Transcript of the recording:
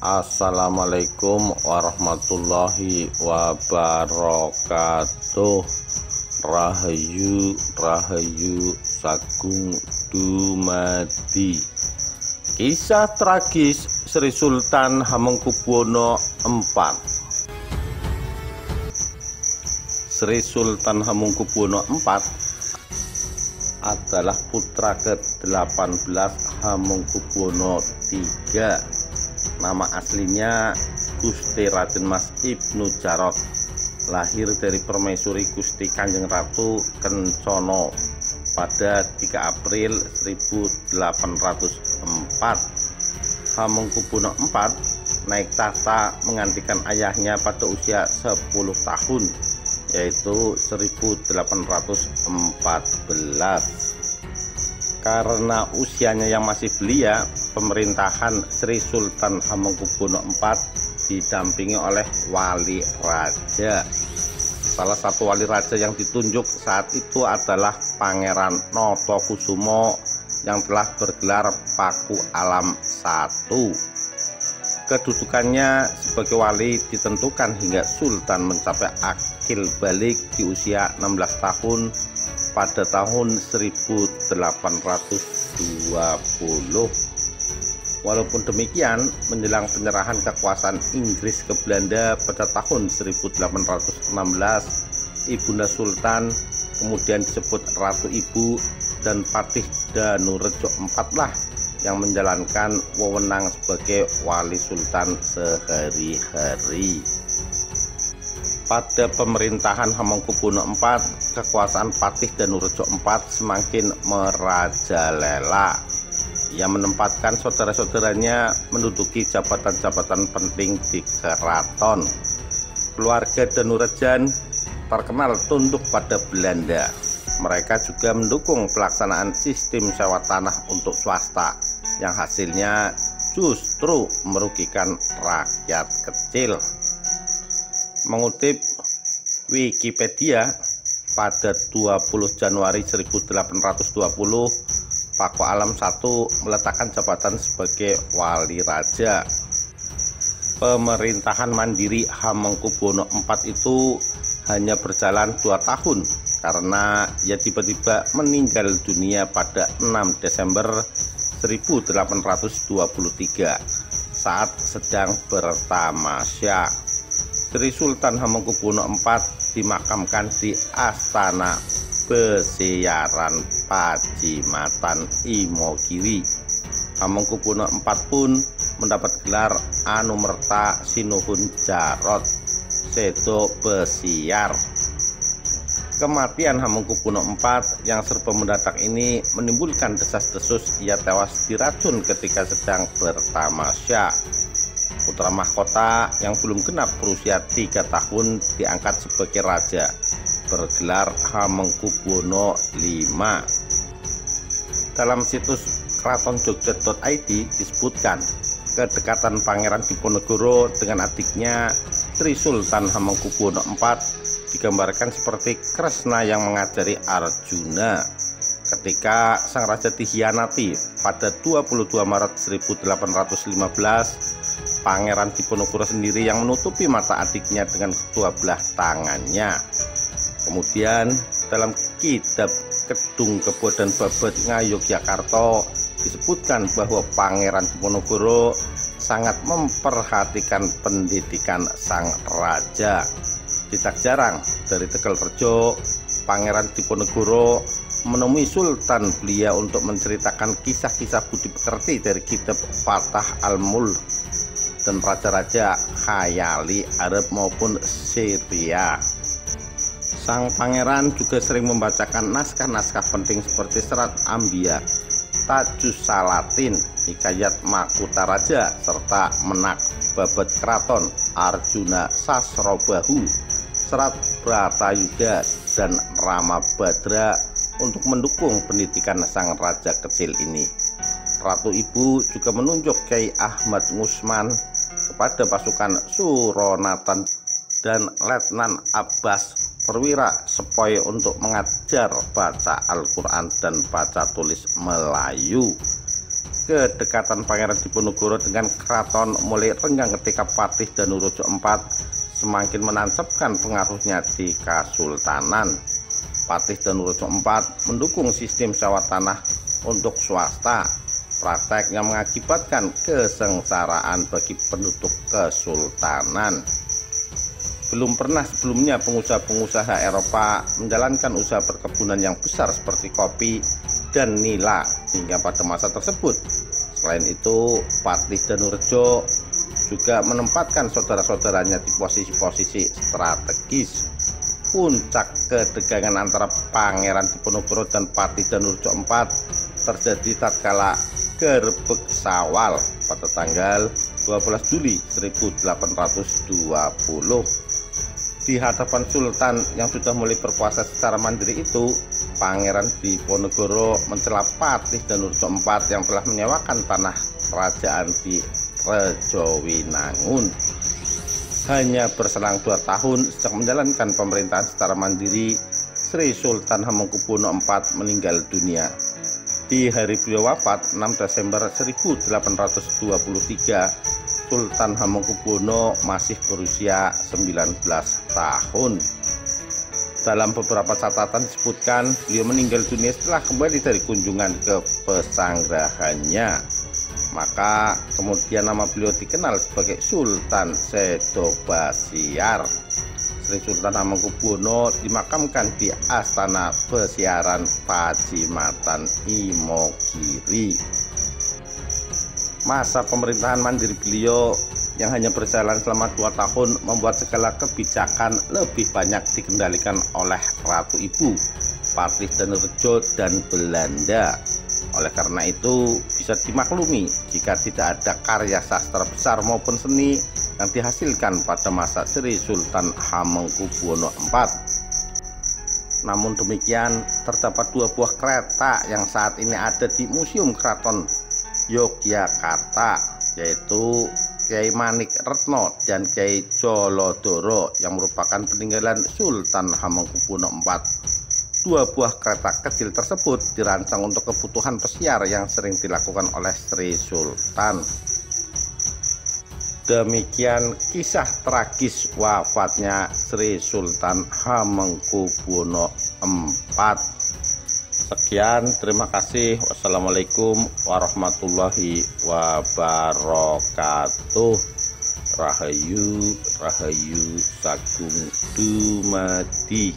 Assalamualaikum warahmatullahi wabarakatuh. Rahayu Rahayu Sagung Dumadi. Kisah tragis Sri Sultan Hamengkubuwono IV. Sri Sultan Hamengkubuwono IV adalah putra ke-18 Hamengkubuwono III. Nama aslinya Gusti Raden Mas Ibnu Jarot, lahir dari permaisuri Gusti Kanjeng Ratu Kencana pada 3 April 1804. Hamengkubuwono IV naik tahta menggantikan ayahnya pada usia 10 tahun, yaitu 1814. Karena usianya yang masih belia, pemerintahan Sri Sultan Hamengkubuwono IV didampingi oleh wali raja. Salah satu wali raja yang ditunjuk saat itu adalah Pangeran Notokusumo yang telah bergelar Paku Alam I. Kedudukannya sebagai wali ditentukan hingga Sultan mencapai akil balik di usia 16 tahun pada tahun 1820. Walaupun demikian, menjelang penyerahan kekuasaan Inggris ke Belanda pada tahun 1816, Ibunda Sultan, kemudian disebut Ratu Ibu, dan Patih Danurejo IV lah yang menjalankan wewenang sebagai wali sultan sehari-hari. Pada pemerintahan Hamengkubuwono IV, kekuasaan Patih Danurejo IV semakin merajalela. Ia menempatkan saudara-saudaranya menduduki jabatan-jabatan penting di keraton. Keluarga Danurejan terkenal tunduk pada Belanda. Mereka juga mendukung pelaksanaan sistem sewa tanah untuk swasta, yang hasilnya justru merugikan rakyat kecil. Mengutip Wikipedia, pada 20 Januari 1820, Paku Alam I meletakkan jabatan sebagai wali raja. Pemerintahan mandiri Hamengkubuwono IV itu hanya berjalan 2 tahun karena ia tiba-tiba meninggal dunia pada 6 Desember 1823 saat sedang bertamasya. Sri Sultan Hamengkubuwono IV dimakamkan di Astana Besiaran Pajimatan Imogiri. Hamengkubuwono IV pun mendapat gelar Anumerta Sinuhun Jarot Sedo Besiar. Kematian Hamengkubuwono IV yang serba mendadak ini menimbulkan desas-desus ia tewas diracun ketika sedang bertamasya. Putra mahkota yang belum genap berusia 3 tahun diangkat sebagai raja, bergelar Hamengkubuwono V. Dalam situs kratonjogja.id disebutkan kedekatan Pangeran Diponegoro dengan adiknya Sri Sultan Hamengkubuwono IV digambarkan seperti Kresna yang mengajari Arjuna. Ketika sang raja dikhianati pada 22 Maret 1815, Pangeran Diponegoro sendiri yang menutupi mata adiknya dengan kedua belah tangannya. Kemudian dalam kitab Kedung Kebo dan Babad Ngayogyakarta disebutkan bahwa Pangeran Diponegoro sangat memperhatikan pendidikan sang raja. Tidak jarang dari Tegalrejo, Pangeran Diponegoro menemui Sultan belia untuk menceritakan kisah-kisah budi pekerti dari kitab Fatah Al-Mulk dan raja-raja khayali Arab maupun Syria. Sang pangeran juga sering membacakan naskah-naskah penting seperti Serat Ambia, Tajus Salatin, Hikayat Makutha Raja, serta Menak Babad Kraton, Arjuna Sasrobahu, Serat Bratayuda, dan Ramabhadra untuk mendukung pendidikan sang raja kecil ini. Ratu Ibu juga menunjuk Kyai Ahmad Ngusman kepada pasukan Suronatan dan Letnan Abbas perwira sepoi untuk mengajar baca Al-Quran dan baca tulis Melayu. kedekatan Pangeran Diponegoro dengan keraton mulai renggang ketika Patih Danurejo IV semakin menancapkan pengaruhnya di Kasultanan. Patih Danurejo IV mendukung sistem sewa tanah untuk swasta, praktek yang mengakibatkan kesengsaraan bagi penduduk kesultanan. Belum pernah sebelumnya pengusaha-pengusaha Eropa menjalankan usaha perkebunan yang besar seperti kopi dan nila hingga pada masa tersebut. Selain itu, Patih Danurejo juga menempatkan saudara-saudaranya di posisi-posisi strategis. Puncak ketegangan antara Pangeran Diponegoro dan Patih Danurejo IV terjadi tatkala Gerbek Sawal pada tanggal 12 Juli 1820. Di hadapan Sultan yang sudah mulai berkuasa secara mandiri itu, Pangeran Diponegoro mencela Patih Danurejo IV yang telah menyewakan tanah kerajaan di Rejowinangun. Hanya berselang 2 tahun sejak menjalankan pemerintahan secara mandiri, Sri Sultan Hamengkubuwono IV meninggal dunia. Di hari beliau wafat 6 Desember 1823, Sultan Hamengkubuwono masih berusia 19 tahun. Dalam beberapa catatan disebutkan beliau meninggal dunia setelah kembali dari kunjungan ke pesanggerahannya. Maka kemudian nama beliau dikenal sebagai Sultan Sedo Basiar. Sri Sultan Hamengkubuwono dimakamkan di Astana Besiaran Pajimatan Imogiri. Masa pemerintahan mandiri beliau yang hanya berjalan selama 2 tahun membuat segala kebijakan lebih banyak dikendalikan oleh Ratu Ibu, Patih Danurejo dan Belanda. Oleh karena itu bisa dimaklumi jika tidak ada karya sastra besar maupun seni yang dihasilkan pada masa Sri Sultan Hamengkubuwono IV. Namun demikian, terdapat 2 buah kereta yang saat ini ada di Museum Keraton Yogyakarta, yaitu Kyai Manik Retno dan Kyai Jolodoro yang merupakan peninggalan Sultan Hamengkubuwono IV. 2 buah kereta kecil tersebut dirancang untuk kebutuhan pesiar yang sering dilakukan oleh Sri Sultan. Demikian kisah tragis wafatnya Sri Sultan Hamengkubuwono IV. Sekian, terima kasih. Wassalamualaikum warahmatullahi wabarakatuh. Rahayu, Rahayu Sagung Dumadi.